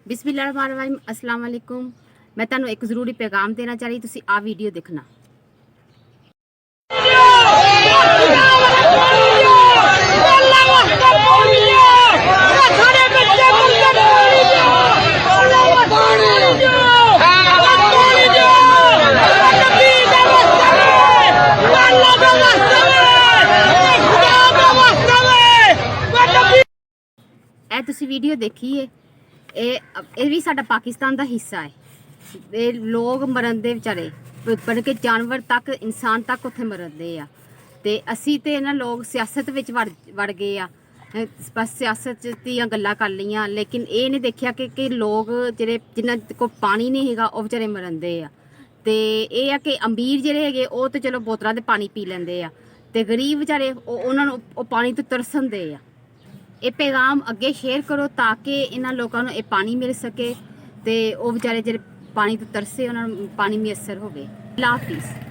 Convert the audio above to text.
बिस्मिल्लाहिर्रहमानिर्रहीम अस्सलाम वालेकुम। मैं तुहानू एक ज़रूरी पैगाम देना चाह रही, तुसी आ वीडियो देखना। ਇਹ ਤੁਸੀਂ ਵੀਡੀਓ ਦੇਖੀ ਹੈ, ਇਹ ਵੀ ਸਾਡਾ ਪਾਕਿਸਤਾਨ ਦਾ ਹਿੱਸਾ ਹੈ। ਇਹ ਲੋਕ ਮਰਨ ਦੇ ਵਿਚਾਰੇ ਬਣ ਕੇ ਜਾਨਵਰ ਤੱਕ ਇਨਸਾਨ ਤੱਕ ਉੱਥੇ ਮਰਦੇ ਆ ਤੇ ਅਸੀਂ ਤੇ ਇਹਨਾਂ ਲੋਕ ਸਿਆਸਤ ਵਿੱਚ ਵੜ ਗਏ ਆ। ਬਸ ਸਿਆਸਤ ਦੀਆਂ ਗੱਲਾਂ ਕਰ ਲਈਆਂ, ਲੇਕਿਨ ਇਹ ਨਹੀਂ ਦੇਖਿਆ ਕਿ ਲੋਕ ਜਿਹੜੇ ਜਿਨ੍ਹਾਂ ਕੋਲ ਪਾਣੀ ਨਹੀਂ ਹੈਗਾ ਉਹ ਵਿਚਾਰੇ ਮਰਦੇ ਆ। ਤੇ ਇਹ ਆ ਕਿ ਅਮੀਰ ਜਿਹੜੇ ਹੈਗੇ ਉਹ ਤੇ ਚਲੋ ਬੋਤਲਾਂ ਦੇ ਪਾਣੀ ਪੀ ਲੈਂਦੇ ਆ ਤੇ ਗਰੀਬ ਵਿਚਾਰੇ ਉਹਨਾਂ ਨੂੰ ਉਹ ਪਾਣੀ ਤੋਂ ਤਰਸਦੇ ਆ। ਇਹ ਪੈਗਾਮ ਅੱਗੇ ਸ਼ੇਅਰ ਕਰੋ ਤਾਂ ਕਿ ਇਹਨਾਂ ਲੋਕਾਂ ਨੂੰ ਇਹ ਪਾਣੀ ਮਿਲ ਸਕੇ ਤੇ ਉਹ ਵਿਚਾਰੇ ਜਿਹੜੇ ਪਾਣੀ ਤੋਂ ਤਰਸੇ ਉਹਨਾਂ ਨੂੰ ਪਾਣੀ ਮਿਯਸਰ ਹੋਵੇ। ਅੱਲਾਹ ਹਾਫਿਜ਼।